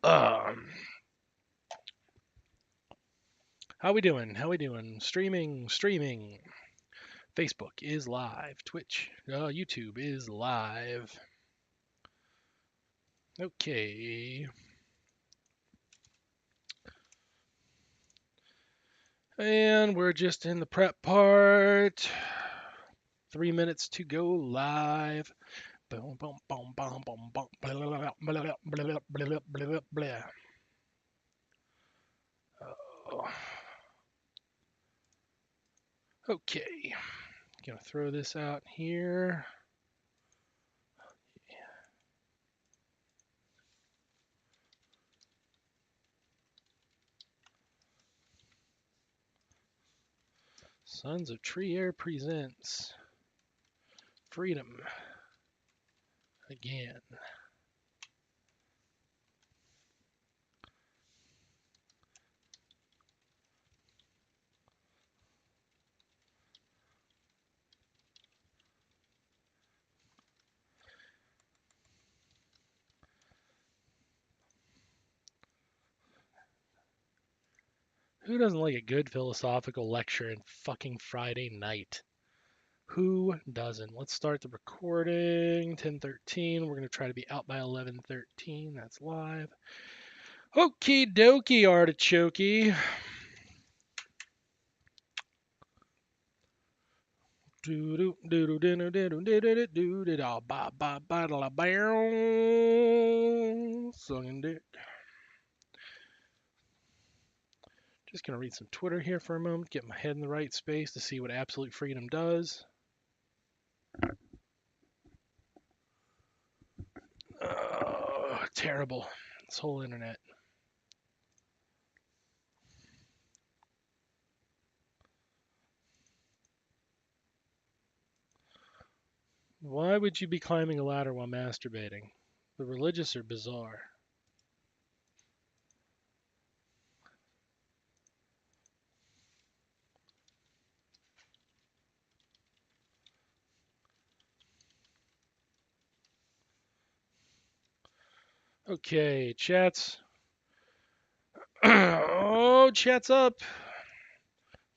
Um, how we doing? How we doing? Streaming. Facebook is live. Twitch, YouTube is live. Okay. And we're just in the prep part. 3 minutes to go live. Boom, boom, boom, boom, boom, boom. Blah, blah, blah, blah, blah, blah, blah. Oh. Okay. Gonna throw this out here. Sons of Tree Air presents Freedom again. Who doesn't like a good philosophical lecture in fucking Friday night? Who doesn't? Let's start the recording. 10:13. We're going to try to be out by 11:13. That's live. Okie dokie, artichoke. Sucking dick. Just going to read some Twitter here for a moment, get my head in the right space to see what absolute freedom does. Terrible. This whole internet. Why would you be climbing a ladder while masturbating? The religious are bizarre. Okay, chats. Oh, chat's up.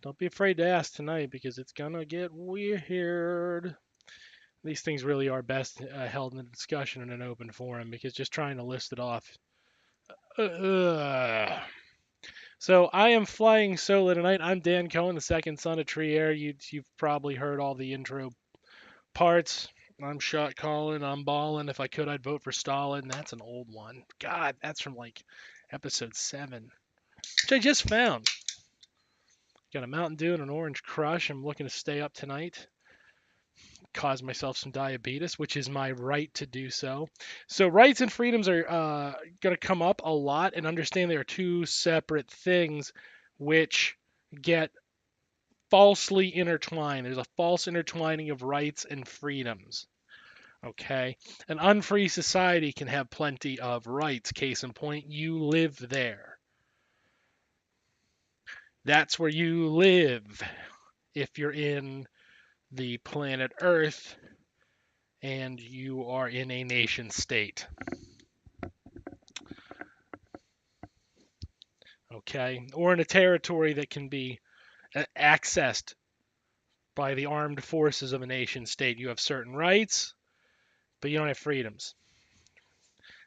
Don't be afraid to ask tonight because it's gonna get weird. These things really are best held in a discussion in an open forum because just trying to list it off. So I am flying solo tonight. I'm Dan Cohen, the second son of Tree Air. You've probably heard all the intro parts. I'm shot calling. I'm balling. If I could, I'd vote for Stalin. That's an old one. God, that's from like episode 7, which I just found. Got a Mountain Dew and an Orange Crush. I'm looking to stay up tonight. Cause myself some diabetes, which is my right to do so. So rights and freedoms are going to come up a lot, and understand they are two separate things which get falsely intertwined. There's a false intertwining of rights and freedoms. Okay. An unfree society can have plenty of rights. Case in point, you live there. That's where you live if you're in the planet Earth and you are in a nation state. Okay. Or in a territory that can be accessed by the armed forces of a nation state. You have certain rights, but you don't have freedoms.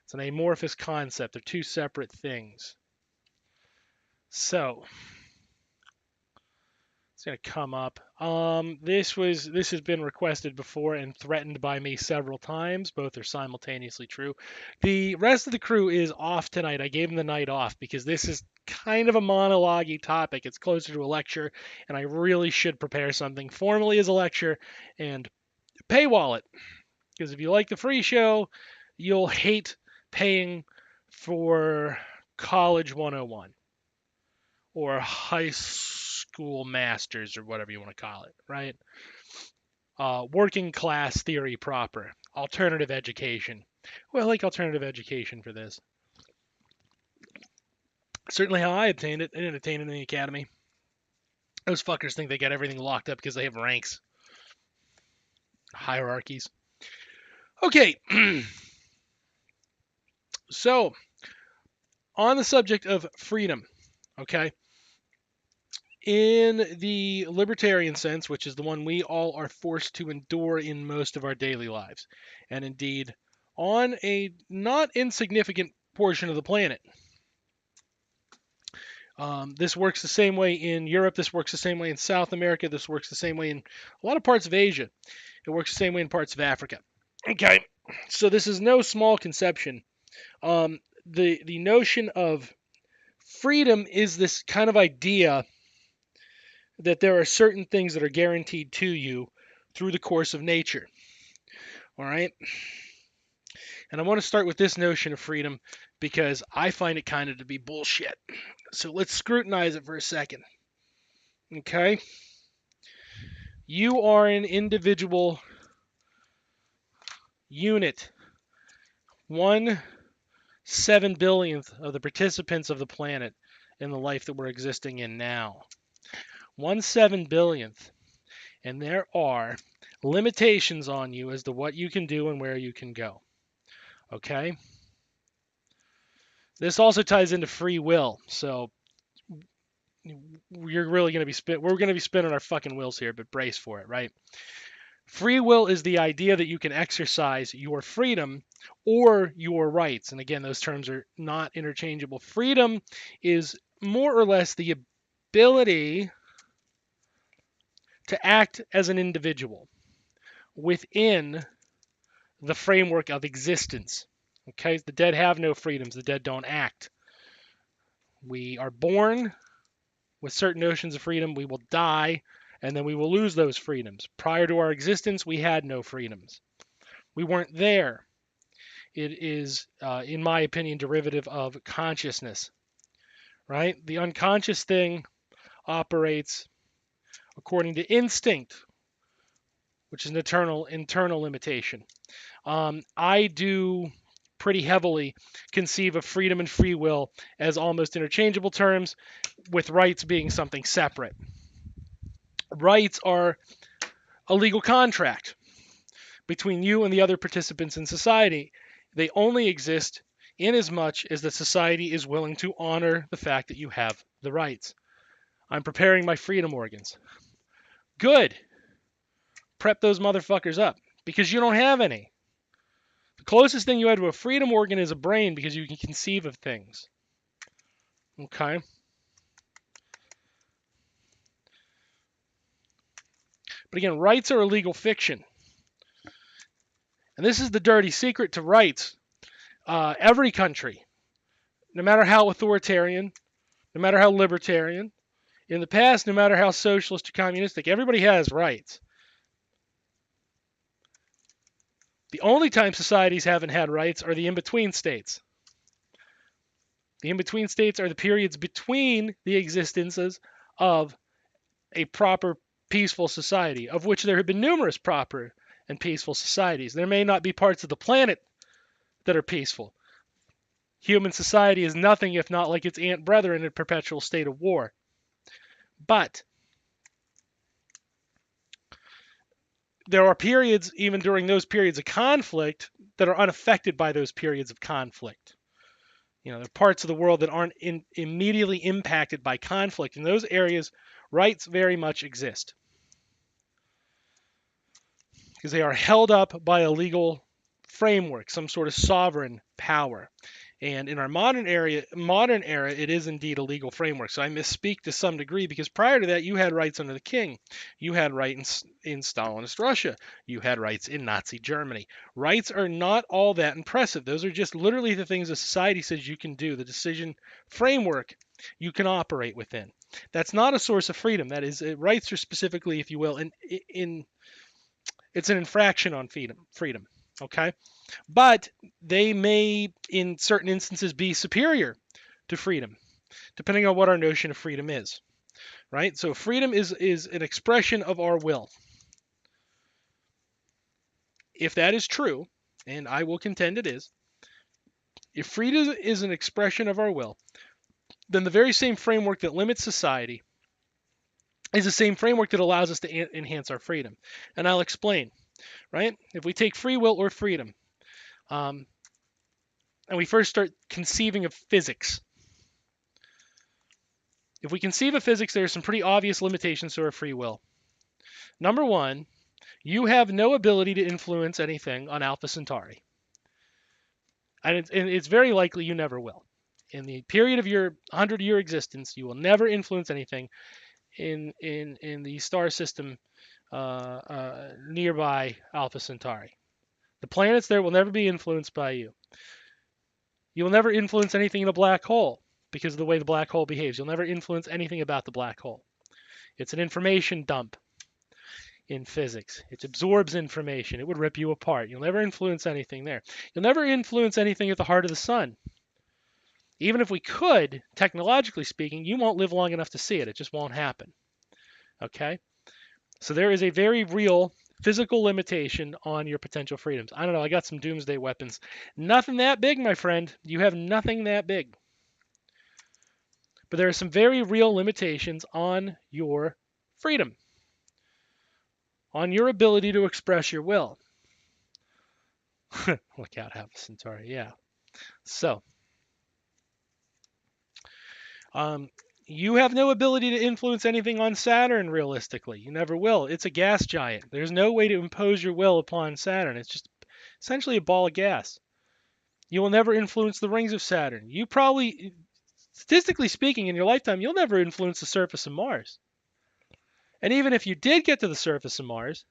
It's an amorphous concept. They're two separate things. So it's going to come up. This has been requested before and threatened by me several times. Both are simultaneously true. The rest of the crew is off tonight. I gave them the night off because this is kind of a monologue-y topic. It's closer to a lecture, and I really should prepare something formally as a lecture and paywall it. Because if you like the free show, you'll hate paying for College 101 or high school masters or whatever you want to call it, right? Working class theory proper, alternative education. Well, I like alternative education for this. Certainly how I obtained it. I didn't obtain it in the academy. Those fuckers think they got everything locked up because they have ranks, hierarchies. Okay. So, on the subject of freedom, okay, in the libertarian sense, which is the one we all are forced to endure in most of our daily lives, and indeed on a not insignificant portion of the planet. This works the same way in Europe. This works the same way in South America. This works the same way in a lot of parts of Asia. It works the same way in parts of Africa. Okay, so this is no small conception. The notion of freedom is this kind of idea that there are certain things that are guaranteed to you through the course of nature. All right, and I want to start with this notion of freedom because I find it kind of to be bullshit. So let's scrutinize it for a second. Okay, you are an individual unit, 1/7 billionth of the participants of the planet in the life that we're existing in now. 1/7 billionth. And there are limitations on you as to what you can do and where you can go. Okay? This also ties into free will. So we're really going to be spinning our fucking wheels here, but brace for it, right? Free will is the idea that you can exercise your freedom or your rights. And again, those terms are not interchangeable. Freedom is more or less the ability to act as an individual within the framework of existence. Okay, the dead have no freedoms, the dead don't act. We are born with certain notions of freedom, we will die, and then we will lose those freedoms. Prior to our existence, we had no freedoms. We weren't there. It is, in my opinion, derivative of consciousness, right? The unconscious thing operates according to instinct, which is an internal limitation. I do pretty heavily conceive of freedom and free will as almost interchangeable terms, with rights being something separate. Rights are a legal contract between you and the other participants in society. They only exist in as much as the society is willing to honor the fact that you have the rights. I'm preparing my freedom organs. Good. Prep those motherfuckers up because you don't have any. The closest thing you have to a freedom organ is a brain because you can conceive of things. Okay? But again, rights are a legal fiction. And this is the dirty secret to rights. Every country, no matter how authoritarian, no matter how libertarian, in the past, no matter how socialist or communistic, everybody has rights. The only time societies haven't had rights are the in-between states. The in-between states are the periods between the existences of a proper peaceful society, of which there have been numerous proper and peaceful societies. There may not be parts of the planet that are peaceful. Human society is nothing if not like its ant brethren in a perpetual state of war. But there are periods, even during those periods of conflict, that are unaffected by those periods of conflict. There are parts of the world that aren't immediately impacted by conflict. In those areas, rights very much exist because they are held up by a legal framework, some sort of sovereign power. And in our modern era, it is indeed a legal framework. So I misspeak to some degree because prior to that, you had rights under the king. You had rights in Stalinist Russia. You had rights in Nazi Germany. Rights are not all that impressive. Those are just literally the things a society says you can do, the decision framework you can operate within. That's not a source of freedom. That is, rights are specifically, if you will, it's an infraction on freedom. Okay? But they may, in certain instances, be superior to freedom, depending on what our notion of freedom is, right? So freedom is an expression of our will. If that is true, and I will contend it is, if freedom is an expression of our will, then the very same framework that limits society is the same framework that allows us to enhance our freedom. And I'll explain, right? If we take free will or freedom, and we first start conceiving of physics. If we conceive of physics, there are some pretty obvious limitations to our free will. Number one, you have no ability to influence anything on Alpha Centauri. And it's very likely you never will. In the period of your 100-year existence, you will never influence anything in the star system nearby Alpha Centauri. The planets there will never be influenced by you. You will never influence anything in a black hole because of the way the black hole behaves. You'll never influence anything about the black hole. It's an information dump in physics. It absorbs information. It would rip you apart. You'll never influence anything there. You'll never influence anything at the heart of the sun. Even if we could, technologically speaking, you won't live long enough to see it. It just won't happen. Okay? So there is a very real physical limitation on your potential freedoms. I don't know. I got some doomsday weapons. Nothing that big, my friend. You have nothing that big. But there are some very real limitations on your freedom, on your ability to express your will. Look out, Alpha Centauri. Yeah. So, you have no ability to influence anything on Saturn, realistically. You never will. It's a gas giant. There's no way to impose your will upon Saturn. It's just essentially a ball of gas. You will never influence the rings of Saturn. You probably, statistically speaking, in your lifetime, you'll never influence the surface of Mars. And even if you did get to the surface of Mars,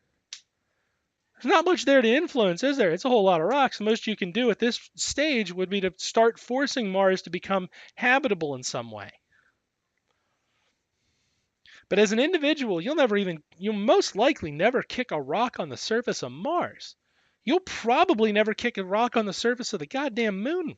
there's not much there to influence, is there? It's a whole lot of rocks. The most you can do at this stage would be to start forcing Mars to become habitable in some way. But as an individual, you'll most likely never kick a rock on the surface of Mars. You'll probably never kick a rock on the surface of the goddamn moon.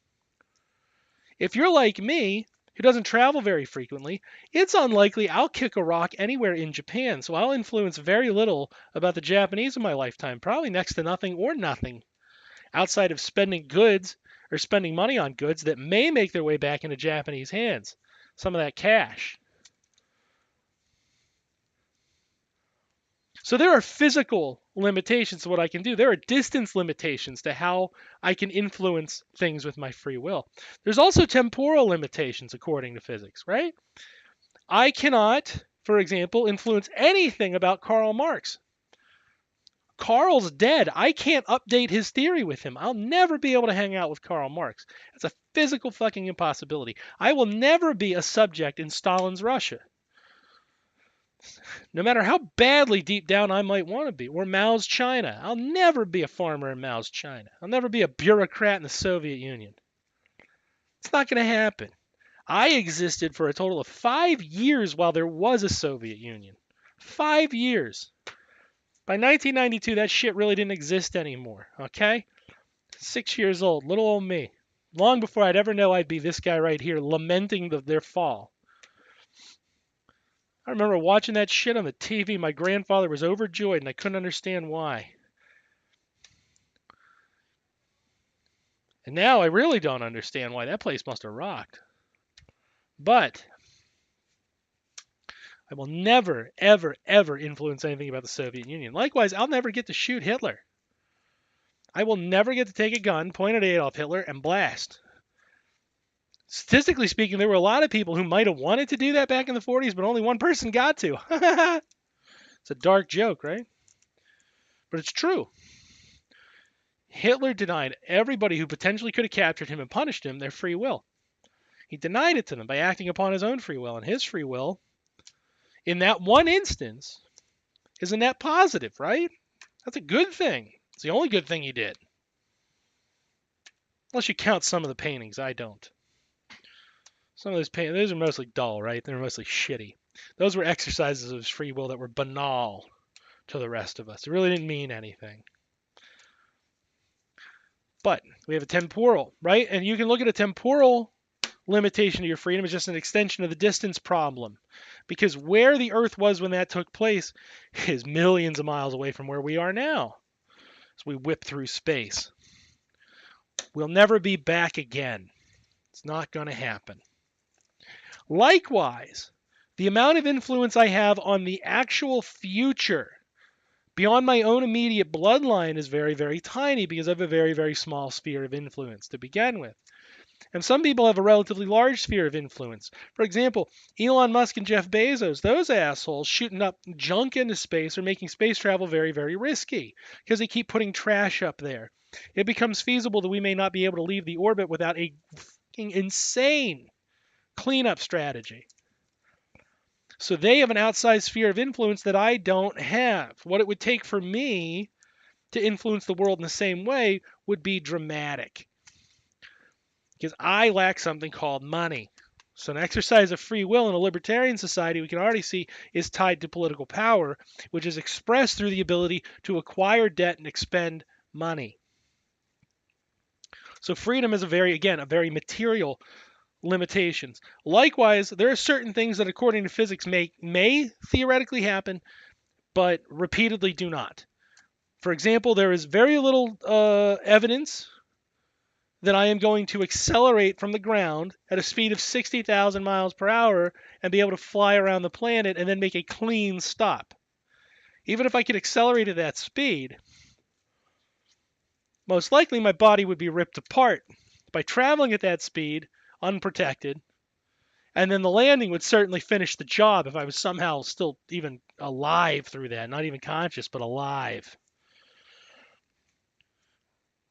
If you're like me, who doesn't travel very frequently, it's unlikely I'll kick a rock anywhere in Japan, so I'll influence very little about the Japanese in my lifetime, probably next to nothing or nothing, outside of spending goods or spending money on goods that may make their way back into Japanese hands. Some of that cash. So there are physical limitations to what I can do. There are distance limitations to how I can influence things with my free will. There's also temporal limitations according to physics, right? I cannot, for example, influence anything about Karl Marx. Karl's dead. I can't update his theory with him. I'll never be able to hang out with Karl Marx. That's a physical fucking impossibility. I will never be a subject in Stalin's Russia. No matter how badly deep down I might want to be, or Mao's China. I'll never be a farmer in Mao's China. I'll never be a bureaucrat in the Soviet Union. It's not going to happen. I existed for a total of 5 years while there was a Soviet Union. 5 years. By 1992, that shit really didn't exist anymore, okay? 6 years old, little old me. Long before I'd ever know I'd be this guy right here lamenting their fall. I remember watching that shit on the TV. My grandfather was overjoyed, and I couldn't understand why. And now I really don't understand why. That place must have rocked. But I will never, ever, ever influence anything about the Soviet Union. Likewise, I'll never get to shoot Hitler. I will never get to take a gun, point at Adolf Hitler, and blast. Statistically speaking, there were a lot of people who might have wanted to do that back in the 40s, but only one person got to. It's a dark joke, right? But it's true. Hitler denied everybody who potentially could have captured him and punished him their free will. He denied it to them by acting upon his own free will. And his free will, in that one instance, is a net positive, right? That's a good thing. It's the only good thing he did. Unless you count some of the paintings. I don't. Some of those paintings, those are mostly dull, right? They're mostly shitty. Those were exercises of his free will that were banal to the rest of us. It really didn't mean anything. But we have a temporal, right? And you can look at a temporal limitation to your freedom as just an extension of the distance problem. Because where the Earth was when that took place is millions of miles away from where we are now. As we whip through space. We'll never be back again. It's not going to happen. Likewise, the amount of influence I have on the actual future Beyond my own immediate bloodline is very, very tiny because I have a very, very small sphere of influence to begin with. And some people have a relatively large sphere of influence. For example, Elon Musk and Jeff Bezos, those assholes shooting up junk into space are making space travel very, very risky because they keep putting trash up there. It becomes feasible that we may not be able to leave the orbit without a fucking insane cleanup strategy. So they have an outsized sphere of influence that I don't have. What it would take for me to influence the world in the same way would be dramatic. Because I lack something called money. So an exercise of free will in a libertarian society, we can already see, is tied to political power, which is expressed through the ability to acquire debt and expend money. So freedom is a very material limitations. Likewise, there are certain things that, according to physics, may theoretically happen, but repeatedly do not. For example, there is very little evidence that I am going to accelerate from the ground at a speed of 60,000 miles per hour and be able to fly around the planet and then make a clean stop. Even if I could accelerate at that speed, most likely my body would be ripped apart by traveling at that speed unprotected. And then the landing would certainly finish the job if I was somehow still even alive through that. Not even conscious, but alive.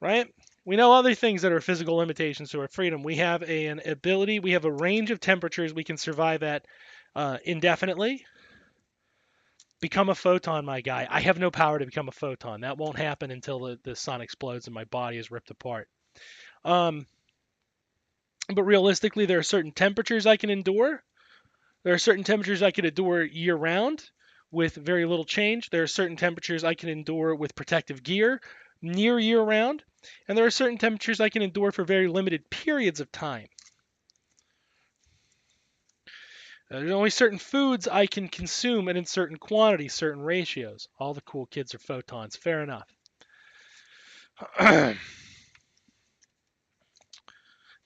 Right? We know other things that are physical limitations to our freedom. We have an ability, we have a range of temperatures we can survive at indefinitely. Become a photon, my guy. I have no power to become a photon. That won't happen until the sun explodes and my body is ripped apart. But realistically, there are certain temperatures I can endure. There are certain temperatures I can endure year round with very little change. There are certain temperatures I can endure with protective gear near year round. And there are certain temperatures I can endure for very limited periods of time. There's only certain foods I can consume and in certain quantities, certain ratios. All the cool kids are photons. Fair enough.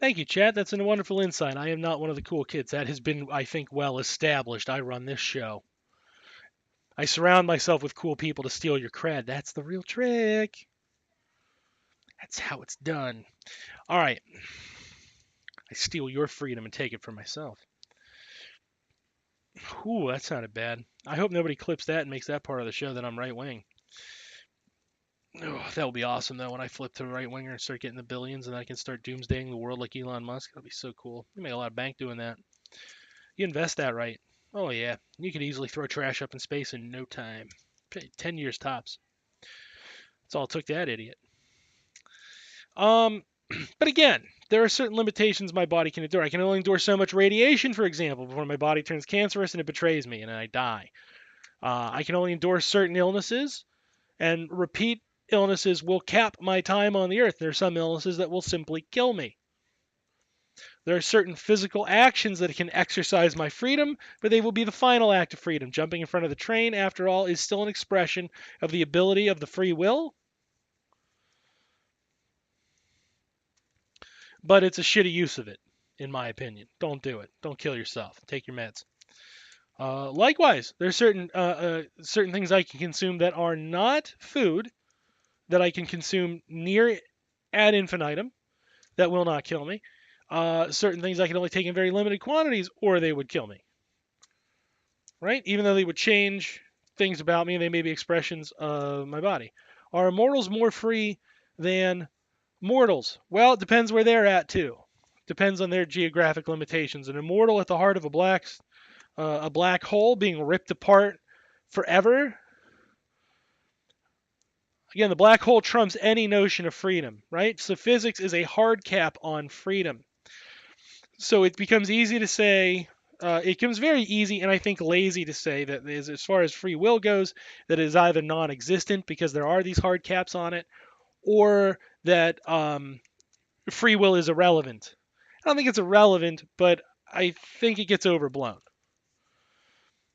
Thank you, Chad. That's a wonderful insight. I am not one of the cool kids. That has been, I think, well established. I run this show. I surround myself with cool people to steal your cred. That's the real trick. That's how it's done. All right. I steal your freedom and take it for myself. Ooh, that sounded bad. I hope nobody clips that and makes that part of the show that I'm right wing. Oh, that would be awesome, though, when I flip to a right winger and start getting the billions and I can start doomsdaying the world like Elon Musk. That'd be so cool. You make a lot of bank doing that. You invest that right. Oh, yeah. You could easily throw trash up in space in no time. 10 years tops. That's all it took that idiot. But again, there are certain limitations my body can endure. I can only endure so much radiation, for example, before my body turns cancerous and it betrays me and I die. I can only endure certain illnesses, and repeat illnesses will cap my time on the earth. There are some illnesses that will simply kill me. There are certain physical actions that can exercise my freedom, but they will be the final act of freedom. Jumping in front of the train, after all, is still an expression of the ability of the free will, but it's a shitty use of it, in my opinion. Don't do it. Don't kill yourself. Take your meds. Likewise, there are certain things I can consume that are not food that I can consume near ad infinitum that will not kill me. Certain things I can only take in very limited quantities, or they would kill me. Right? Even though they would change things about me, and they may be expressions of my body. Are immortals more free than mortals? Well, it depends where they're at too. Depends on their geographic limitations. An immortal at the heart of a black hole being ripped apart forever. Again, the black hole trumps any notion of freedom, right? So physics is a hard cap on freedom. So it becomes easy to say, it becomes very easy and I think lazy to say that as far as free will goes, that it is either non-existent because there are these hard caps on it, or that free will is irrelevant. I don't think it's irrelevant, but I think it gets overblown,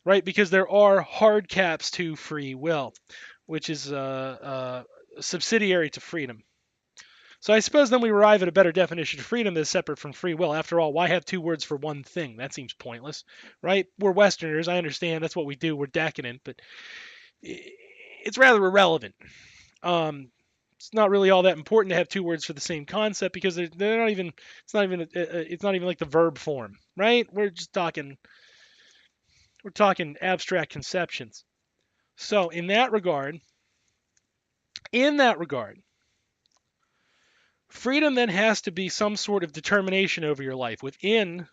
right? Because there are hard caps to free will, which is subsidiary to freedom. So I suppose then we arrive at a better definition of freedom that is separate from free will. After all, why have two words for one thing? That seems pointless, right? We're Westerners. I understand that's what we do. We're decadent, but it's rather irrelevant. It's not really all that important to have two words for the same concept because they're not even. It's not even like the verb form, right? We're talking abstract conceptions. So in that regard, freedom then has to be some sort of determination over your life within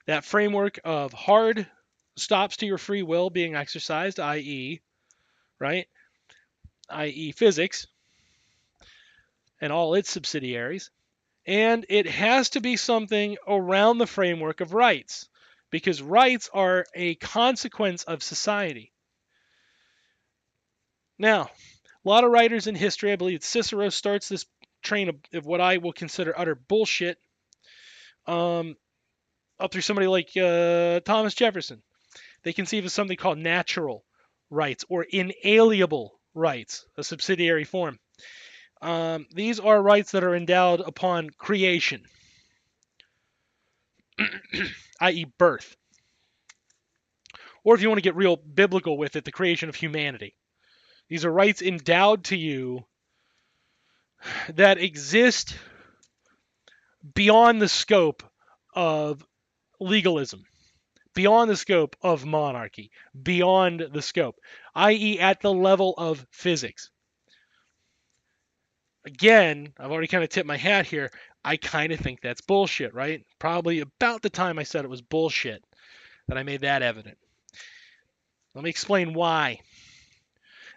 that framework of hard stops to your free will being exercised, i.e., right, i.e., physics and all its subsidiaries, and it has to be something around the framework of rights because rights are a consequence of society. Now, a lot of writers in history, I believe Cicero starts this train of what I will consider utter bullshit up through somebody like Thomas Jefferson. They conceive of something called natural rights or inalienable rights, a subsidiary form. These are rights that are endowed upon creation, i.e., birth. Or if you want to get real biblical with it, the creation of humanity. These are rights endowed to you that exist beyond the scope of legalism, beyond the scope of monarchy, beyond the scope, i.e., at the level of physics. Again, I've already kind of tipped my hat here. I kind of think that's bullshit, right? Probably about the time I said it was bullshit that I made that evident. Let me explain why.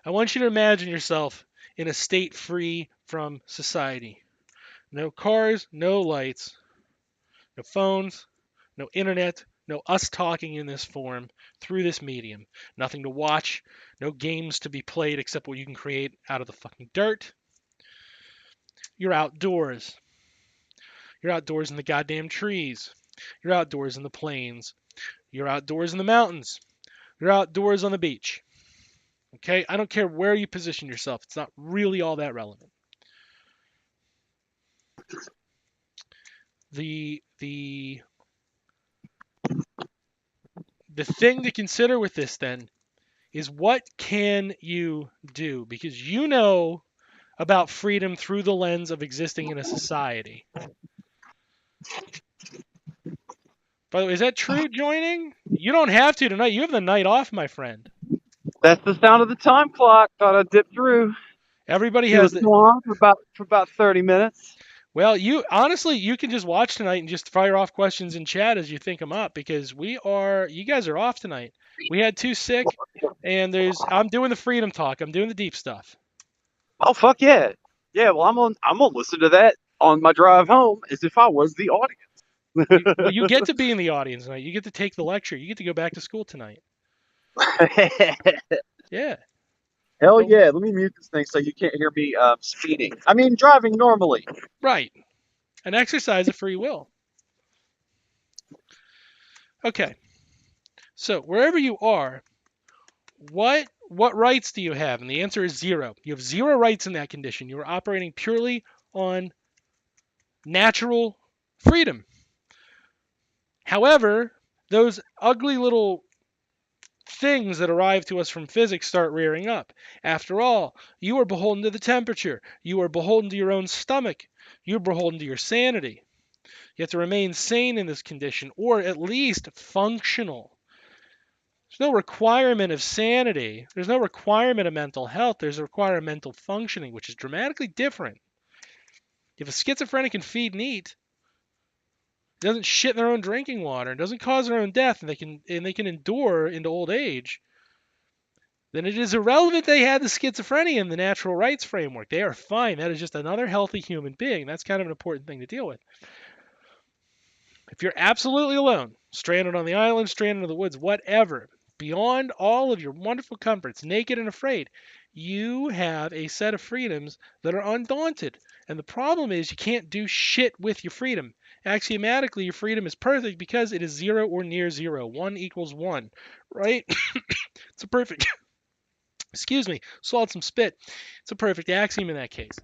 I want you to imagine yourself in a state free from society. No cars, no lights, no phones, no internet, no us talking in this form through this medium. Nothing to watch, no games to be played except what you can create out of the fucking dirt. You're outdoors. You're outdoors in the goddamn trees. You're outdoors in the plains. You're outdoors in the mountains. You're outdoors on the beach. Okay? I don't care where you position yourself. It's not really all that relevant. The thing to consider with this then is what can you do? Because you know about freedom through the lens of existing in a society. By the way, is that true, joining? You don't have to tonight. You have the night off, my friend. That's the sound of the time clock. Thought I'd dip through. Everybody See has what's the. going on for about 30 minutes. Well, you honestly, you can just watch tonight and just fire off questions in chat as you think them up because you guys are off tonight. We had two sick, and I'm doing the freedom talk. I'm doing the deep stuff. Oh fuck yeah. Yeah, well I'm gonna listen to that on my drive home as if I was the You audience. get to be in the audience tonight. You get to take the lecture. You get to go back to school tonight. Yeah. Hell So, yeah, let me mute this thing so you can't hear me speeding. I mean driving normally. right. An exercise of free will. Okay. So wherever you are, what rights do you have? And the answer is zero. You have zero rights in that condition. You are operating purely on natural freedom. However, those ugly little things that arrive to us from physics start rearing up. After all, you are beholden to the temperature. You are beholden to your own stomach. You're beholden to your sanity. You have to remain sane in this condition, or at least functional. There's no requirement of sanity. There's no requirement of mental health. There's a requirement of mental functioning, which is dramatically different. If a schizophrenic can feed and eat, doesn't shit in their own drinking water, and doesn't cause their own death, and they can endure into old age, then it is irrelevant they had the schizophrenia in the natural rights framework. They are fine. That is just another healthy human being. That's kind of an important thing to deal with. If you're absolutely alone, stranded on the island, stranded in the woods, whatever, beyond all of your wonderful comforts, naked and afraid, you have a set of freedoms that are undaunted. And the problem is you can't do shit with your freedom. Axiomatically, your freedom is perfect because it is zero or near zero. 1 = 1, right? It's a perfect, excuse me, swallowed some spit. It's a perfect axiom in that case.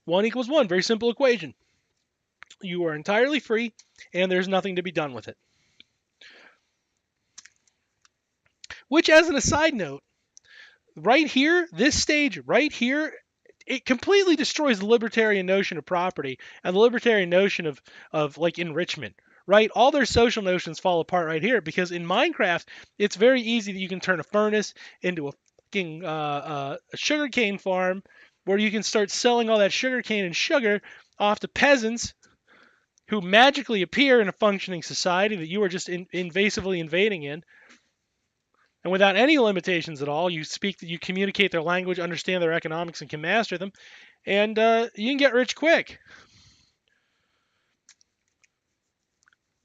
1 = 1, very simple equation. You are entirely free, and there's nothing to be done with it. Which, as an aside note, right here, this stage right here, it completely destroys the libertarian notion of property and the libertarian notion of like enrichment. Right, all their social notions fall apart right here because in Minecraft, it's very easy that you can turn a furnace into a fucking a sugarcane farm, where you can start selling all that sugarcane and sugar off to peasants who magically appear in a functioning society that you are just invasively invading in, and without any limitations at all. You communicate their language, understand their economics, and can master them, and you can get rich quick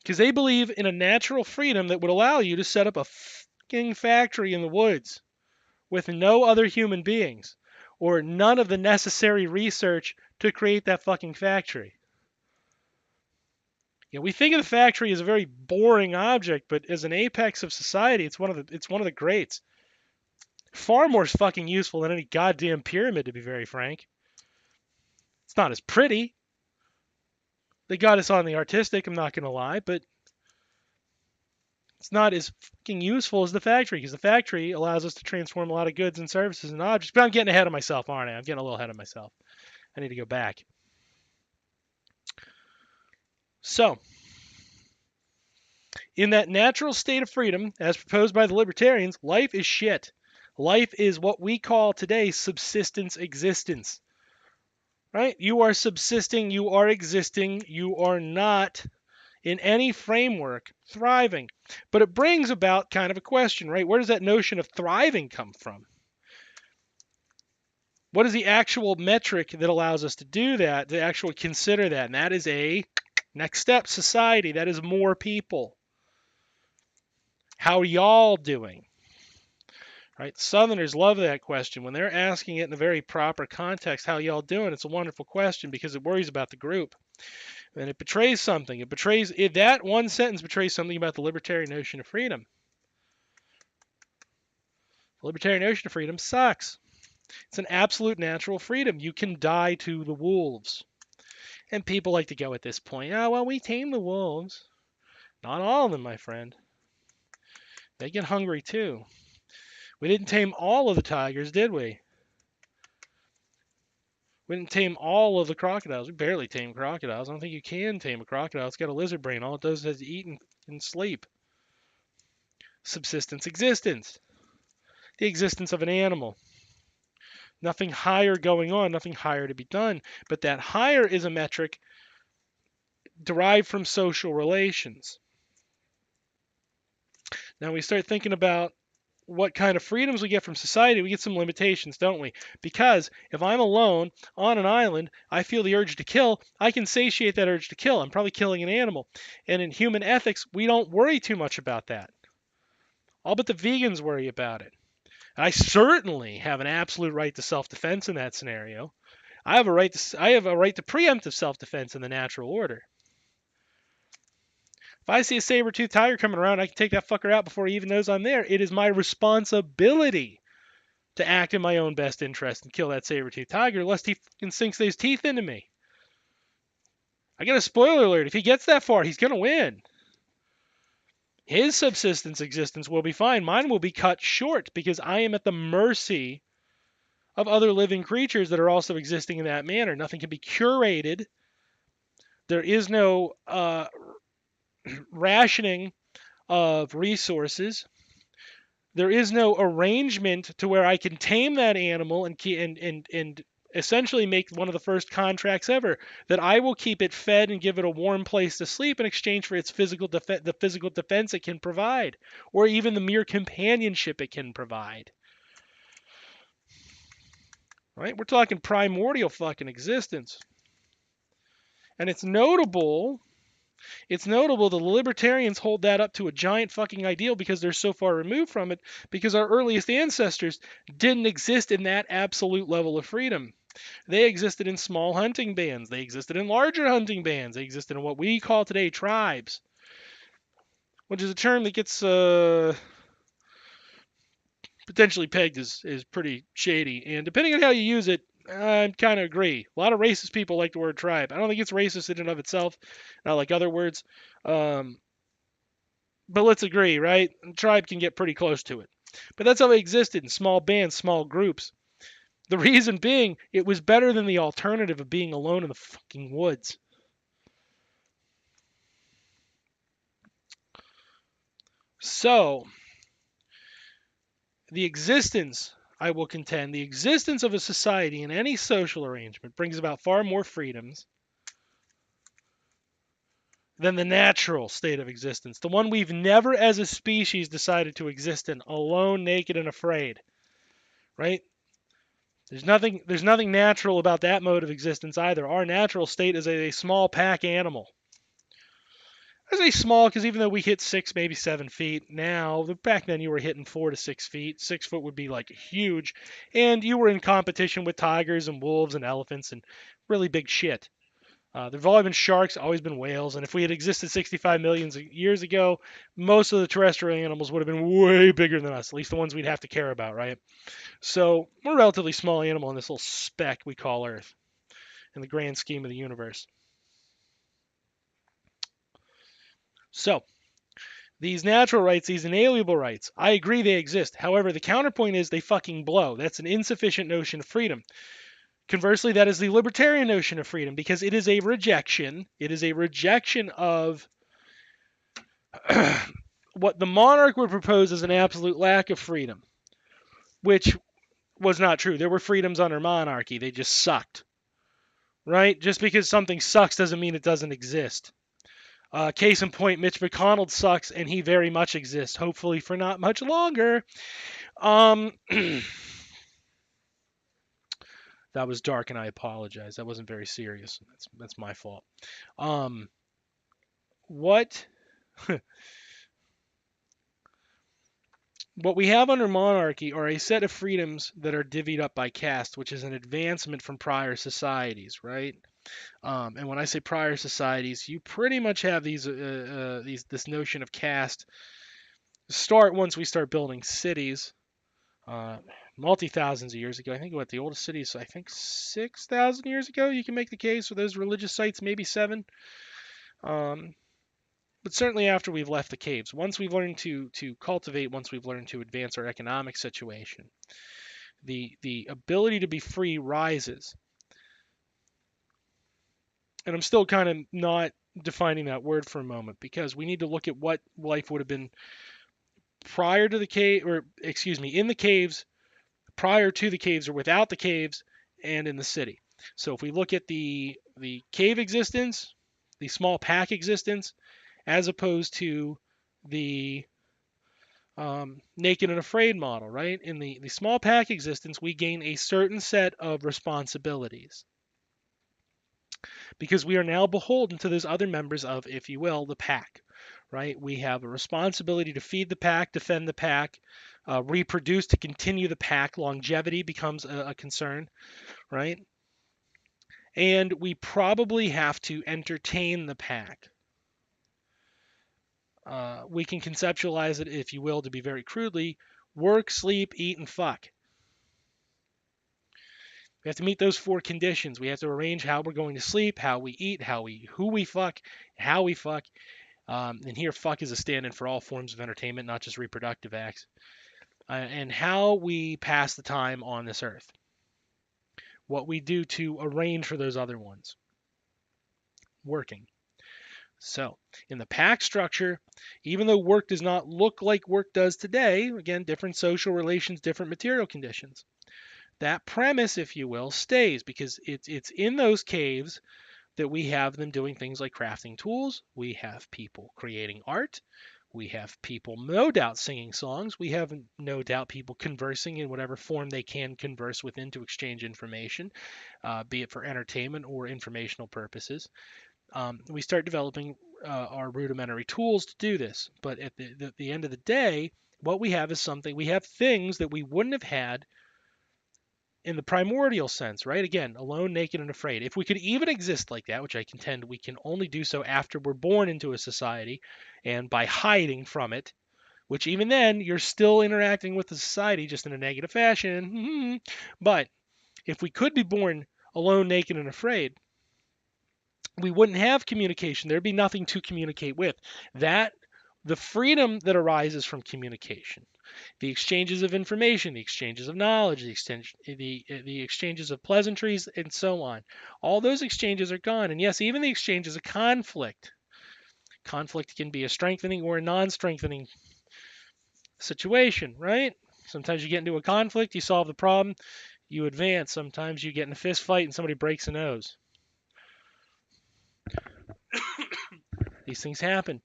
because they believe in a natural freedom that would allow you to set up a fucking factory in the woods with no other human beings or none of the necessary research to create that fucking factory. We think of the factory as a very boring object, but as an apex of society, it's one of the greats. Far more fucking useful than any goddamn pyramid, to be very frank. It's not as pretty. They got us on the artistic, I'm not gonna lie, but it's not as fucking useful as the factory, because the factory allows us to transform a lot of goods and services and objects. But I'm getting ahead of myself, aren't I? I'm getting a little ahead of myself. I need to go back. So, in that natural state of freedom, as proposed by the libertarians, life is shit. Life is what we call today subsistence existence. Right? You are subsisting, you are existing, you are not in any framework thriving. But it brings about kind of a question, right? Where does that notion of thriving come from? What is the actual metric that allows us to do that, to actually consider that? And that is a next step society. That is more people. How are y'all doing? Right? Southerners love that question. When they're asking it in a very proper context, how y'all doing? It's a wonderful question because it worries about the group. And it betrays something. That one sentence betrays something about the libertarian notion of freedom. The libertarian notion of freedom sucks. It's an absolute natural freedom. You can die to the wolves. And people like to go at this point, oh, well, we tame the wolves. Not all of them, my friend. They get hungry too. We didn't tame all of the tigers, did we? We didn't tame all of the crocodiles. We barely tame crocodiles. I don't think you can tame a crocodile. It's got a lizard brain. All it does is eat and sleep. Subsistence existence. The existence of an animal. Nothing higher going on, nothing higher to be done. But that higher is a metric derived from social relations. Now we start thinking about what kind of freedoms we get from society. We get some limitations, don't we? Because if I'm alone on an island, I feel the urge to kill. I can satiate that urge to kill. I'm probably killing an animal. And in human ethics, we don't worry too much about that. All but the vegans worry about it. I certainly have an absolute right to self-defense in that scenario. I have a right to preemptive self-defense in the natural order. If I see a saber-toothed tiger coming around, I can take that fucker out before he even knows I'm there. It is my responsibility to act in my own best interest and kill that saber-toothed tiger, lest he fucking sinks his teeth into me. I got a spoiler alert. If he gets that far, he's gonna win. His subsistence existence will be fine. Mine will be cut short because I am at the mercy of other living creatures that are also existing in that manner. Nothing can be curated. There is no rationing of resources. There is no arrangement to where I can tame that animal and essentially make one of the first contracts ever that I will keep it fed and give it a warm place to sleep in exchange for its the physical defense it can provide, or even the mere companionship it can provide. Right? We're talking primordial fucking existence. And it's notable the libertarians hold that up to a giant fucking ideal because they're so far removed from it, because our earliest ancestors didn't exist in that absolute level of freedom. They existed in small hunting bands. They existed in larger hunting bands. They existed in what we call today tribes, which is a term that gets potentially pegged as pretty shady. And depending on how you use it, I kind of agree. A lot of racist people like the word tribe. I don't think it's racist in and of itself, not like other words. But let's agree, right? Tribe can get pretty close to it. But that's how they existed in small bands, small groups. The reason being, it was better than the alternative of being alone in the fucking woods. So, the existence, I will contend, the existence of a society in any social arrangement brings about far more freedoms than the natural state of existence, the one we've never as a species decided to exist in, alone, naked, and afraid, right? There's nothing natural about that mode of existence either. Our natural state is a small pack animal. I say small because even though we hit 6, maybe 7 feet now, back then you were hitting 4 to 6 feet. 6 foot would be like huge, and you were in competition with tigers and wolves and elephants and really big shit. There've always been sharks, always been whales, and if we had existed 65 million years ago, most of the terrestrial animals would have been way bigger than us, at least the ones we'd have to care about, right? So we're a relatively small animal in this little speck we call Earth in the grand scheme of the universe. So these natural rights, these inalienable rights, I agree they exist. However, the counterpoint is they fucking blow. That's an insufficient notion of freedom. Conversely, that is the libertarian notion of freedom because it is a rejection. It is a rejection of what the monarch would propose as an absolute lack of freedom, which was not true. There were freedoms under monarchy, they just sucked, right? Just because something sucks doesn't mean it doesn't exist. Case in point, Mitch McConnell sucks, and he very much exists, hopefully for not much longer. That was dark, and I apologize. That wasn't very serious. That's my fault. Um, what what we have under monarchy are a set of freedoms that are divvied up by caste, which is an advancement from prior societies, right? And when I say prior societies, you pretty much have these this notion of caste start once we start building cities. Uh, multi thousands of years ago, I think what the oldest cities, I think 6,000 years ago, you can make the case for those religious sites, maybe seven. Um, but certainly after we've left the caves, once we've learned to cultivate, once we've learned to advance our economic situation, the ability to be free rises. And I'm still kind of not defining that word for a moment because we need to look at what life would have been prior to the cave, or excuse me, in the caves, prior to the caves, or without the caves, and in the city. So if we look at the cave existence, the small pack existence, as opposed to the naked and afraid model, right? In the small pack existence, we gain a certain set of responsibilities because we are now beholden to those other members of, if you will, the pack, right? We have a responsibility to feed the pack, defend the pack, reproduce to continue the pack. Longevity becomes a concern, right? And we probably have to entertain the pack. We can conceptualize it, if you will, to be very crudely, work, sleep, eat, and fuck. We have to meet those 4 conditions. We have to arrange how we're going to sleep, how we eat, who we fuck, how we fuck. And here, fuck is a stand-in for all forms of entertainment, not just reproductive acts. And how we pass the time on this earth. What we do to arrange for those other ones. Working. So, in the pack structure, even though work does not look like work does today, again, different social relations, different material conditions, that premise, if you will, stays because it's in those caves that we have them doing things like crafting tools. We have people creating art. We have people, no doubt, singing songs. We have no doubt people conversing in whatever form they can converse within to exchange information, be it for entertainment or informational purposes. We start developing our rudimentary tools to do this. But at the end of the day, what we have is something, we have things that we wouldn't have had in the primordial sense, right? Again, alone, naked, and afraid. If we could even exist like that, which I contend we can only do so after we're born into a society and by hiding from it, which even then, you're still interacting with the society just in a negative fashion. But if we could be born alone, naked, and afraid, we wouldn't have communication. There'd be nothing to communicate with. That the freedom that arises from communication, The exchanges of information, the exchanges of knowledge, the exchanges of pleasantries, and so on. All those exchanges are gone. And yes, even the exchanges of conflict. Conflict can be a strengthening or a non-strengthening situation, right? Sometimes you get into a conflict, you solve the problem, you advance. Sometimes you get in a fist fight and somebody breaks a nose. These things happen.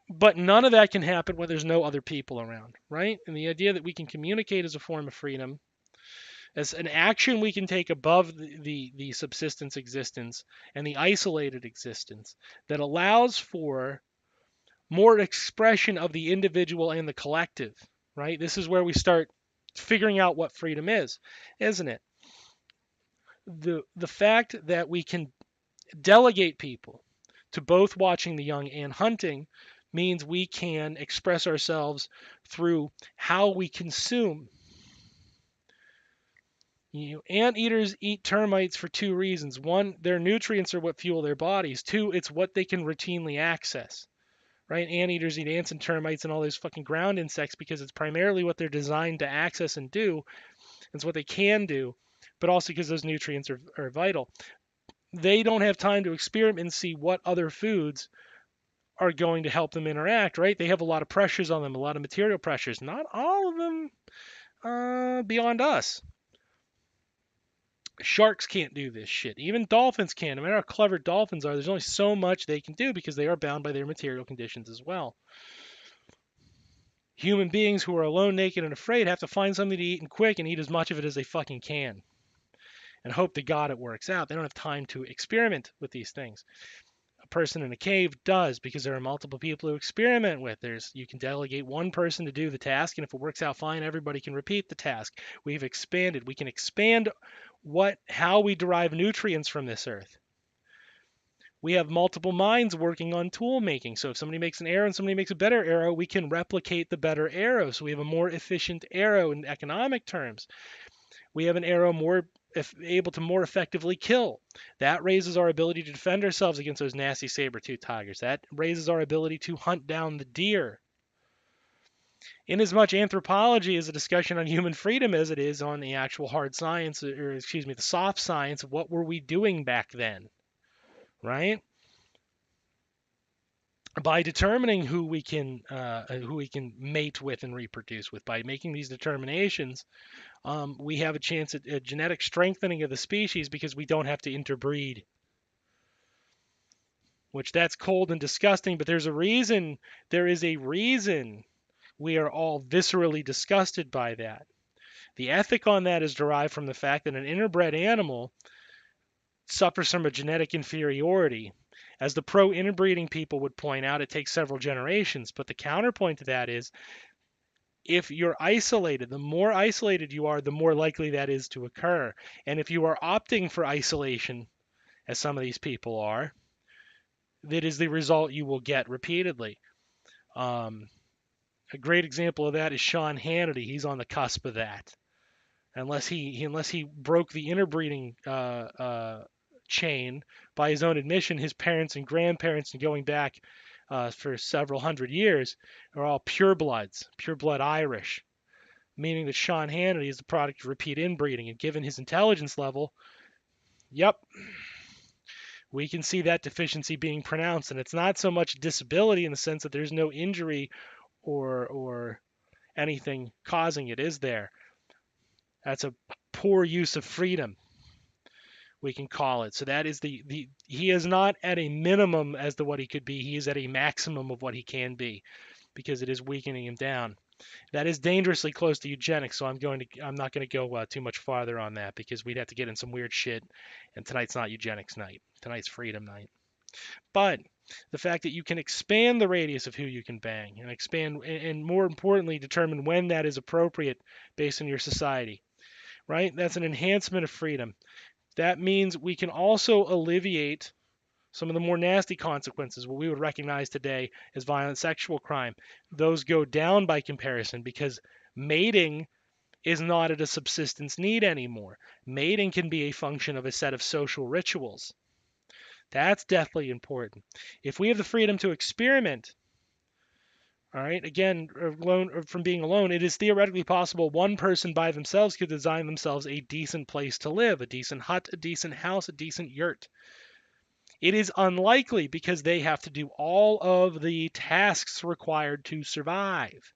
But none of that can happen when there's no other people around, right? And the idea that we can communicate as a form of freedom, as an action we can take above the subsistence existence and the isolated existence that allows for more expression of the individual and the collective, right? This is where we start figuring out what freedom is, isn't it? The fact that we can delegate people to both watching the young and hunting means we can express ourselves through how we consume. Anteaters eat termites for two reasons. One, their nutrients are what fuel their bodies. Two, it's what they can routinely access. Right? Anteaters eat ants and termites and all those fucking ground insects because it's primarily what they're designed to access and do. It's what they can do, but also because those nutrients are vital. They don't have time to experiment and see what other foods are going to help them interact, right? They have a lot of pressures on them, a lot of material pressures. Not all of them beyond us. Sharks can't do this shit. Even dolphins can't. No matter how clever dolphins are, there's only so much they can do because they are bound by their material conditions as well. Human beings who are alone, naked, and afraid have to find something to eat and quick and eat as much of it as they fucking can and hope to God it works out. They don't have time to experiment with these things. A person in a cave does because there are multiple people to experiment with. You can delegate one person to do the task, and if it works out fine, everybody can repeat the task. We've expanded. We can expand how we derive nutrients from this earth. We have multiple minds working on tool making. So if somebody makes an arrow and somebody makes a better arrow, we can replicate the better arrow. So we have a more efficient arrow in economic terms. We have an arrow able to more effectively kill. That raises our ability to defend ourselves against those nasty saber-toothed tigers. That raises our ability to hunt down the deer. Inasmuch anthropology is a discussion on human freedom as it is on the actual hard science, the soft science of what were we doing back then, right? By determining who we can mate with and reproduce with, by making these determinations, we have a chance at a genetic strengthening of the species because we don't have to interbreed. Which that's cold and disgusting, but there's a reason. There is a reason we are all viscerally disgusted by that. The ethic on that is derived from the fact that an interbred animal suffers from a genetic inferiority. As the pro-interbreeding people would point out, it takes several generations, but the counterpoint to that is if you're isolated, the more isolated you are, the more likely that is to occur. And if you are opting for isolation, as some of these people are, that is the result you will get repeatedly. A great example of that is Sean Hannity. He's on the cusp of that. Unless he broke the interbreeding chain by his own admission, his parents and grandparents, and going back for several hundred years, are all purebloods, pureblood Irish, meaning that Sean Hannity is the product of repeat inbreeding. And given his intelligence level, yep, we can see that deficiency being pronounced. And it's not so much disability in the sense that there's no injury or anything causing it, is there? That's a poor use of freedom, we can call it. So that is he is not at a minimum as to what he could be. He is at a maximum of what he can be because it is weakening him down. That is dangerously close to eugenics, so I'm not going to go too much farther on that because we'd have to get in some weird shit. And tonight's not eugenics night. Tonight's freedom night. But the fact that you can expand the radius of who you can bang and expand, and more importantly, determine when that is appropriate based on your society, right? That's an enhancement of freedom. That means we can also alleviate some of the more nasty consequences, what we would recognize today as violent sexual crime. Those go down by comparison because mating is not at a subsistence need anymore. Mating can be a function of a set of social rituals. That's deathly important. If we have the freedom to experiment, All right. Again, from being alone, it is theoretically possible one person by themselves could design themselves a decent place to live, a decent hut, a decent house, a decent yurt. It is unlikely because they have to do all of the tasks required to survive.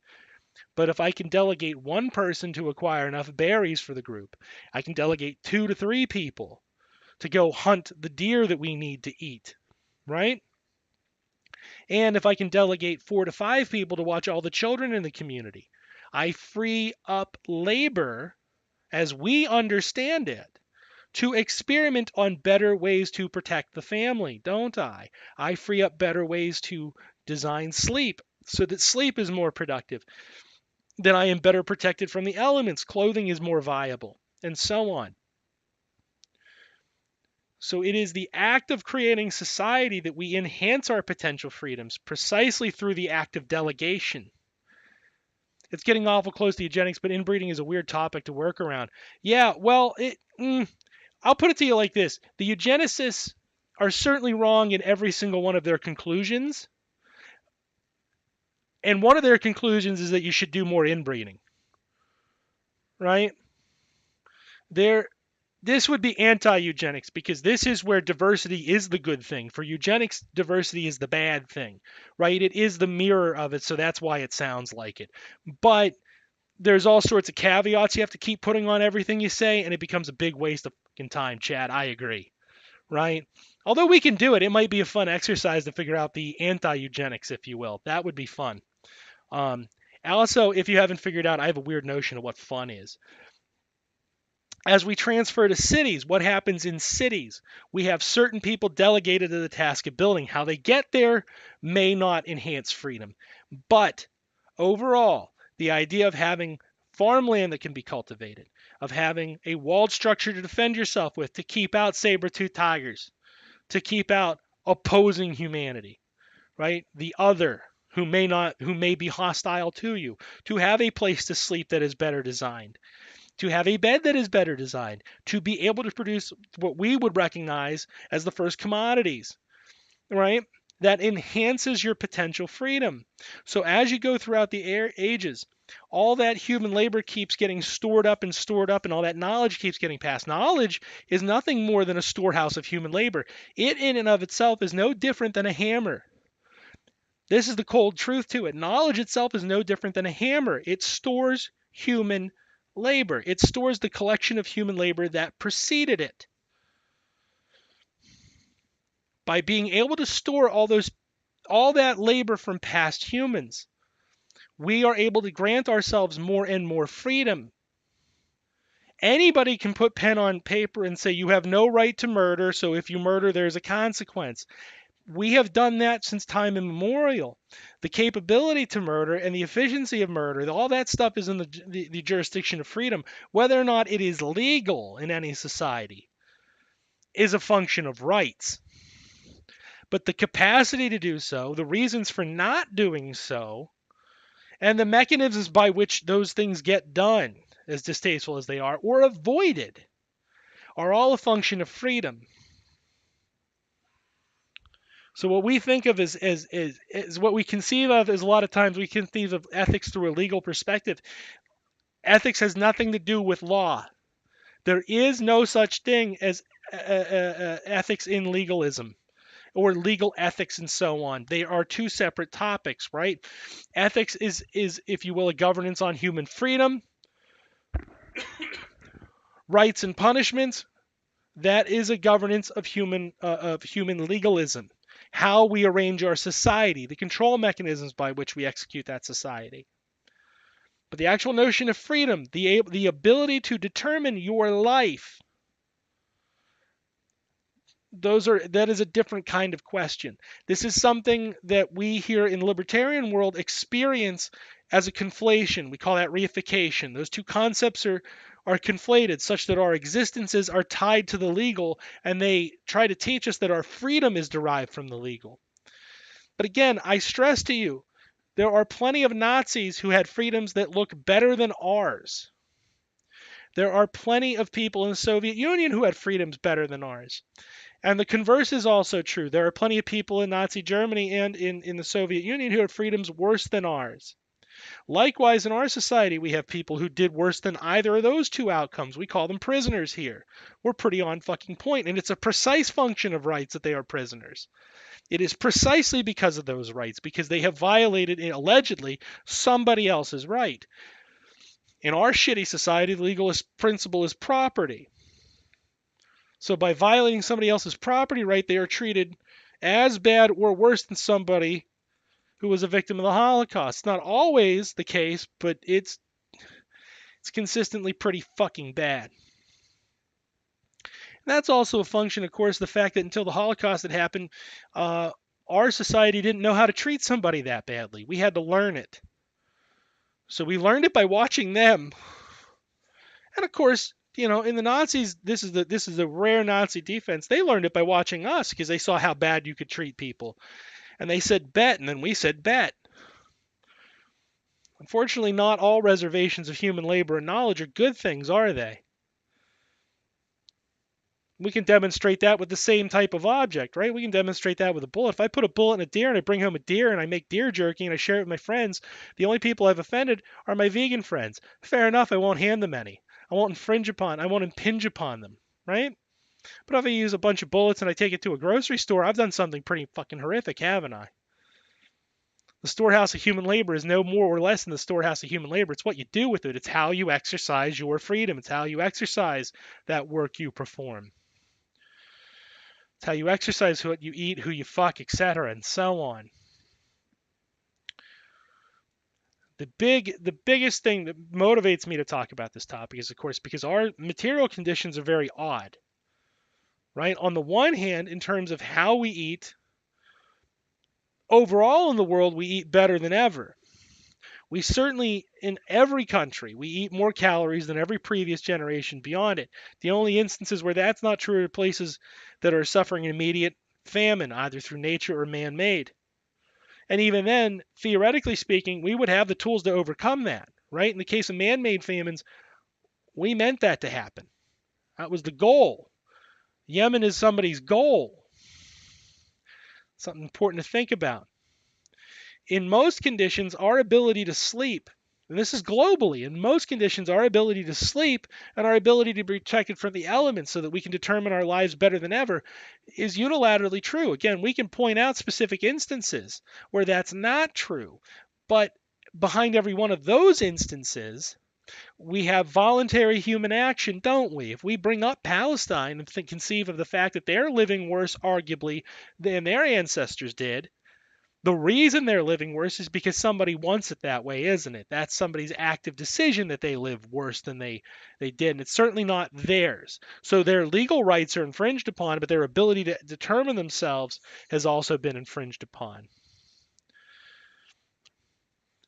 But if I can delegate one person to acquire enough berries for the group, I can delegate 2 to 3 people to go hunt the deer that we need to eat, right? And if I can delegate 4 to 5 people to watch all the children in the community, I free up labor as we understand it to experiment on better ways to protect the family, don't I? I free up better ways to design sleep so that sleep is more productive. Then I am better protected from the elements. Clothing is more viable, and so on. So it is the act of creating society that we enhance our potential freedoms precisely through the act of delegation. It's getting awful close to eugenics, but inbreeding is a weird topic to work around. Yeah, well, I'll put it to you like this. The eugenicists are certainly wrong in every single one of their conclusions. And one of their conclusions is that you should do more inbreeding, right? This would be anti-eugenics because this is where diversity is the good thing. For eugenics, diversity is the bad thing, right? It is the mirror of it, so that's why it sounds like it. But there's all sorts of caveats you have to keep putting on everything you say, and it becomes a big waste of fucking time, Chad. I agree, right? Although we can do it, it might be a fun exercise to figure out the anti-eugenics, if you will. That would be fun. Um, Also, if you haven't figured out, I have a weird notion of what fun is. As we transfer to cities, what happens in cities? We have certain people delegated to the task of building. How they get there may not enhance freedom. But overall, the idea of having farmland that can be cultivated, of having a walled structure to defend yourself with, to keep out saber-toothed tigers, to keep out opposing humanity, right? The other who may be hostile to you, to have a place to sleep that is better designed, to have a bed that is better designed, to be able to produce what we would recognize as the first commodities, right? That enhances your potential freedom. So as you go throughout the ages, all that human labor keeps getting stored up, and all that knowledge keeps getting passed. Knowledge is nothing more than a storehouse of human labor. It, in and of itself, is no different than a hammer. This is the cold truth to it. Knowledge itself is no different than a hammer. It stores human labor. It stores the collection of human labor that preceded it. By being able to store all that labor from past humans, we are able to grant ourselves more and more freedom. Anybody can put pen on paper and say you have no right to murder, so if you murder, there's a consequence. We have done that since time immemorial. The capability to murder and the efficiency of murder, all that stuff is in the jurisdiction of freedom. Whether or not it is legal in any society is a function of rights. But the capacity to do so, the reasons for not doing so, and the mechanisms by which those things get done, as distasteful as they are, or avoided, are all a function of freedom. So what we think of as what we conceive of as a lot of times we conceive of ethics through a legal perspective. Ethics has nothing to do with law. There is no such thing as ethics in legalism or legal ethics and so on. They are two separate topics, right? Ethics is, if you will, a governance on human freedom, rights and punishments. That is a governance of human legalism. How we arrange our society, the control mechanisms by which we execute that society. But the actual notion of freedom, the ability to determine your life, that is a different kind of question. This is something that we here in the libertarian world experience as a conflation. We call that reification. Those two concepts are conflated such that our existences are tied to the legal, and they try to teach us that our freedom is derived from the legal. But again, I stress to you, there are plenty of Nazis who had freedoms that look better than ours. There are plenty of people in the Soviet Union who had freedoms better than ours. And the converse is also true. There are plenty of people in Nazi Germany and in the Soviet Union who had freedoms worse than ours. Likewise, in our society, we have people who did worse than either of those two outcomes. We call them prisoners here. We're pretty on fucking point, and it's a precise function of rights that they are prisoners. It is precisely because of those rights, because they have violated, allegedly, somebody else's right. In our shitty society, the legalist principle is property. So by violating somebody else's property right, they are treated as bad or worse than somebody who was a victim of the Holocaust. It's not always the case, but it's consistently pretty fucking bad. And that's also a function, of course, of the fact that until the Holocaust had happened, our society didn't know how to treat somebody that badly. We had to learn it. So we learned it by watching them. And of course, in the Nazis, this is the rare Nazi defense. They learned it by watching us because they saw how bad you could treat people. And they said bet, and then we said bet. Unfortunately, not all reservations of human labor and knowledge are good things, are they? We can demonstrate that with the same type of object, right? We can demonstrate that with a bullet. If I put a bullet in a deer and I bring home a deer and I make deer jerky and I share it with my friends, the only people I've offended are my vegan friends. Fair enough, I won't hand them any. I won't impinge upon them, right? But if I use a bunch of bullets and I take it to a grocery store, I've done something pretty fucking horrific, haven't I? The storehouse of human labor is no more or less than the storehouse of human labor. It's what you do with it. It's how you exercise your freedom. It's how you exercise that work you perform. It's how you exercise, what you eat, who you fuck, etc., and so on. The biggest thing that motivates me to talk about this topic is, of course, because our material conditions are very odd. Right? On the one hand, in terms of how we eat, overall in the world, we eat better than ever. We certainly, in every country, we eat more calories than every previous generation beyond it. The only instances where that's not true are places that are suffering immediate famine, either through nature or man-made. And even then, theoretically speaking, we would have the tools to overcome that, right? In the case of man-made famines, we meant that to happen. That was the goal. Yemen is somebody's goal. Something important to think about. In most conditions, our ability to sleep, and this is globally, in most conditions, our ability to sleep and our ability to be protected from the elements so that we can determine our lives better than ever is unilaterally true. Again, we can point out specific instances where that's not true, but behind every one of those instances, we have voluntary human action, don't we? If we bring up Palestine and conceive of the fact that they're living worse, arguably, than their ancestors did, the reason they're living worse is because somebody wants it that way, isn't it? That's somebody's active decision that they live worse than they did, and it's certainly not theirs. So their legal rights are infringed upon, but their ability to determine themselves has also been infringed upon.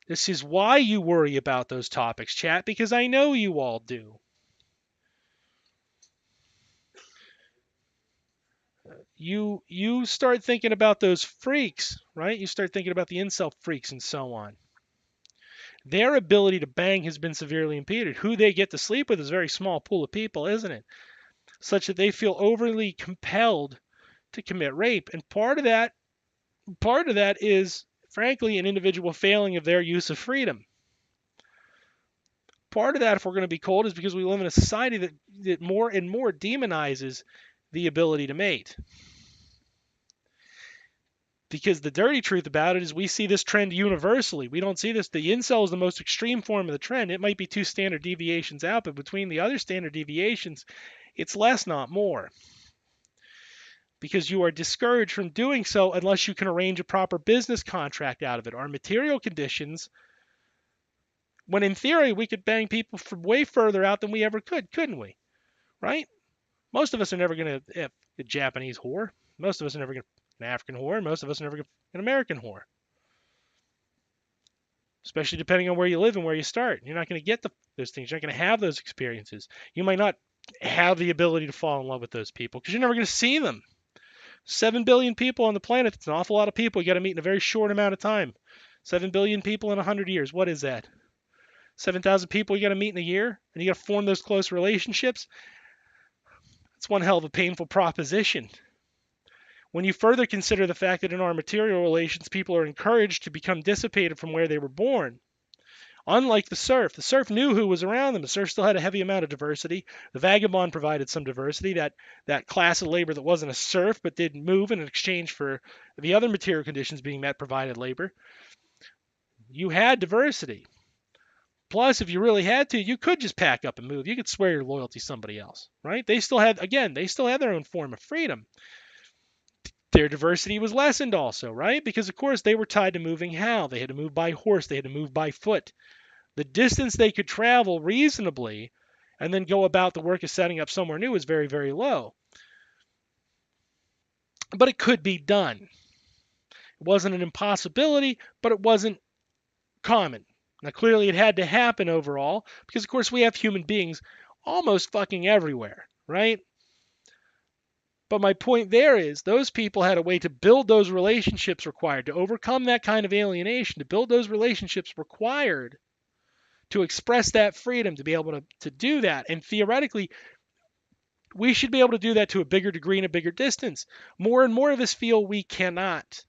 This is why you worry about those topics, chat, because I know you all do. You start thinking about those freaks, right? You start thinking about the incel freaks and so on. Their ability to bang has been severely impeded. Who they get to sleep with is a very small pool of people, isn't it? Such that they feel overly compelled to commit rape. And part of that is, frankly, an individual failing of their use of freedom. Part of that, if we're going to be cold, is because we live in a society that more and more demonizes the ability to mate. Because the dirty truth about it is we see this trend universally. We don't see this. The incel is the most extreme form of the trend. It might be 2 standard deviations out, but between the other standard deviations, it's less, not more. Because you are discouraged from doing so unless you can arrange a proper business contract out of it. Our material conditions, when in theory we could bang people from way further out than we ever could, couldn't we? Right? Most of us are never going to have a Japanese whore. Most of us are never going to an African whore. Most of us are never going to an American whore. Especially depending on where you live and where you start. You're not going to get those things. You're not going to have those experiences. You might not have the ability to fall in love with those people because you're never going to see them. 7 billion people on the planet. It's an awful lot of people you got to meet in a very short amount of time. 7 billion people in 100 years. What is that? 7,000 people you got to meet in a year? And you got to form those close relationships? It's one hell of a painful proposition. When you further consider the fact that in our material relations, people are encouraged to become dissipated from where they were born. Unlike the serf knew who was around them. The serf still had a heavy amount of diversity. The vagabond provided some diversity. That class of labor that wasn't a serf but did move in exchange for the other material conditions being met provided labor. You had diversity. Plus, if you really had to, you could just pack up and move. You could swear your loyalty to somebody else, right? They still had their own form of freedom. Their diversity was lessened also, right? Because, of course, they were tied to moving how? They had to move by horse. They had to move by foot. The distance they could travel reasonably and then go about the work of setting up somewhere new is very, very low. But it could be done. It wasn't an impossibility, but it wasn't common. Now, clearly, it had to happen overall because, of course, we have human beings almost fucking everywhere, right? But my point there is those people had a way to build those relationships required to overcome that kind of alienation, to build those relationships required to express that freedom, to be able to do that. And theoretically, we should be able to do that to a bigger degree and a bigger distance. More and more of us feel we cannot.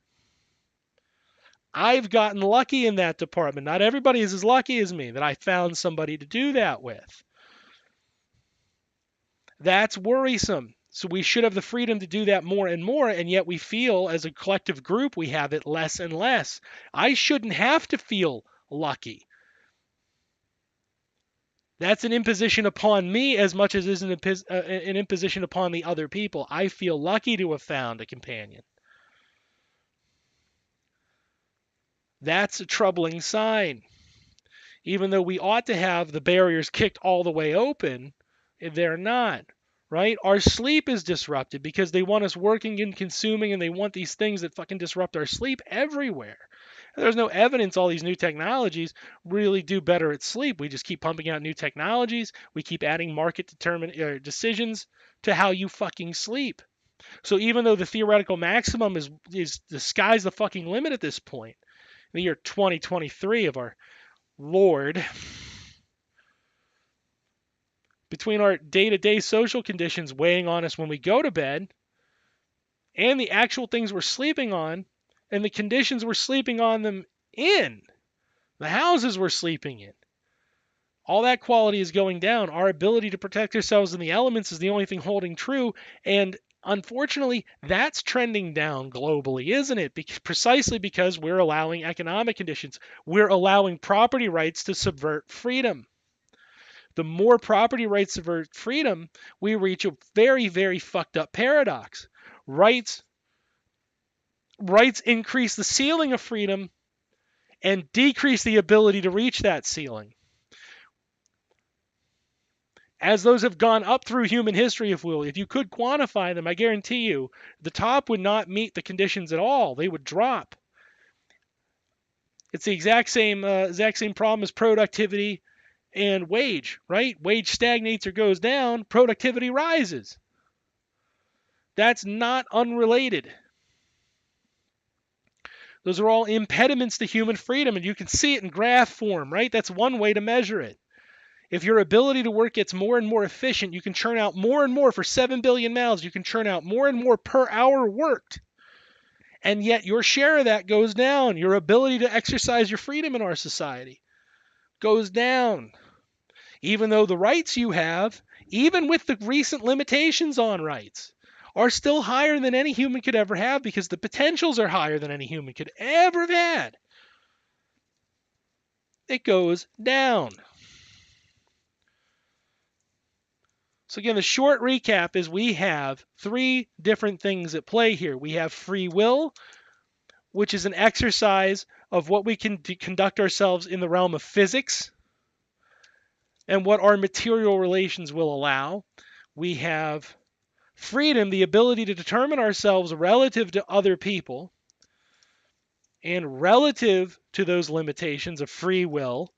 I've gotten lucky in that department. Not everybody is as lucky as me that I found somebody to do that with. That's worrisome. So we should have the freedom to do that more and more, and yet we feel as a collective group we have it less and less. I shouldn't have to feel lucky. That's an imposition upon me as much as it is an imposition upon the other people. I feel lucky to have found a companion. That's a troubling sign. Even though we ought to have the barriers kicked all the way open, they're not, right? Our sleep is disrupted because they want us working and consuming, and they want these things that fucking disrupt our sleep everywhere. And there's no evidence all these new technologies really do better at sleep. We just keep pumping out new technologies. We keep adding market decisions to how you fucking sleep. So even though the theoretical maximum is the sky's the fucking limit at this point, in the year 2023 of our Lord, between our day-to-day social conditions weighing on us when we go to bed and the actual things we're sleeping on and the conditions we're sleeping on them in, the houses we're sleeping in, all that quality is going down. Our ability to protect ourselves in the elements is the only thing holding true, and unfortunately, that's trending down globally, isn't it? Precisely because we're allowing economic conditions. We're allowing property rights to subvert freedom. The more property rights subvert freedom, we reach a very, very fucked up paradox. Rights increase the ceiling of freedom and decrease the ability to reach that ceiling. As those have gone up through human history, if you could quantify them, I guarantee you, the top would not meet the conditions at all. They would drop. It's the exact same problem as productivity and wage, right? Wage stagnates or goes down, productivity rises. That's not unrelated. Those are all impediments to human freedom, and you can see it in graph form, right? That's one way to measure it. If your ability to work gets more and more efficient, you can churn out more and more for 7 billion mouths. You can churn out more and more per hour worked. And yet your share of that goes down. Your ability to exercise your freedom in our society goes down. Even though the rights you have, even with the recent limitations on rights, are still higher than any human could ever have because the potentials are higher than any human could ever have had. It goes down. So again, the short recap is we have three different things at play here. We have free will, which is an exercise of what we can conduct ourselves in the realm of physics and what our material relations will allow. We have freedom, the ability to determine ourselves relative to other people and relative to those limitations of free will,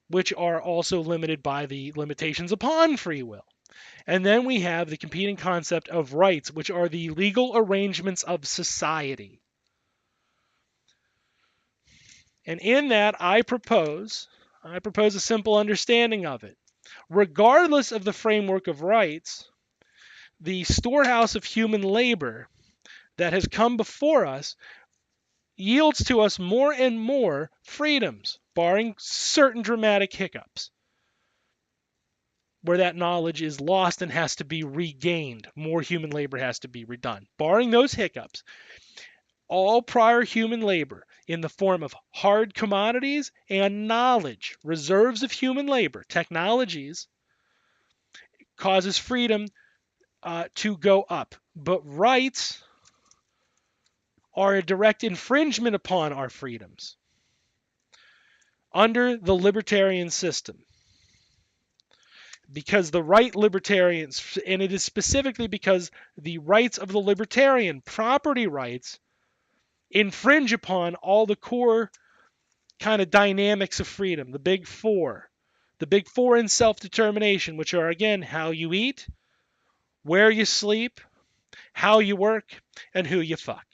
which are also limited by the limitations upon free will. And then we have the competing concept of rights, which are the legal arrangements of society. And in that, I propose a simple understanding of it. Regardless of the framework of rights, the storehouse of human labor that has come before us yields to us more and more freedoms, barring certain dramatic hiccups where that knowledge is lost and has to be regained. More human labor has to be redone. Barring those hiccups, all prior human labor in the form of hard commodities and knowledge, reserves of human labor, technologies, causes freedom to go up. But rights are a direct infringement upon our freedoms under the libertarian system. Because the right libertarians, and it is specifically because the rights of the libertarian, property rights, infringe upon all the core kind of dynamics of freedom, the big four. The big four in self-determination, which are, again, how you eat, where you sleep, how you work, and who you fuck.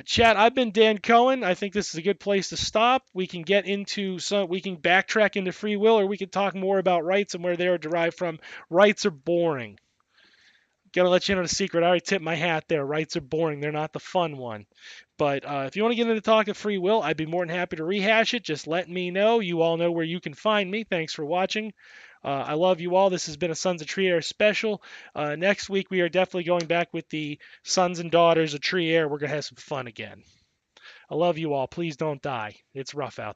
Chat, I've been Dan Cohen. I think this is a good place to stop. We can get into we can backtrack into free will, or we can talk more about rights and where they are derived from. Rights are boring. Gotta let you know the secret. I already tipped my hat there. Rights are boring. They're not the fun one. But if you want to get into talk of free will, I'd be more than happy to rehash it. Just let me know. You all know where you can find me. Thanks for watching. I love you all. This has been a Sons of Tree Air special. Next week, we are definitely going back with the sons and daughters of Tree Air. We're going to have some fun again. I love you all. Please don't die. It's rough out there.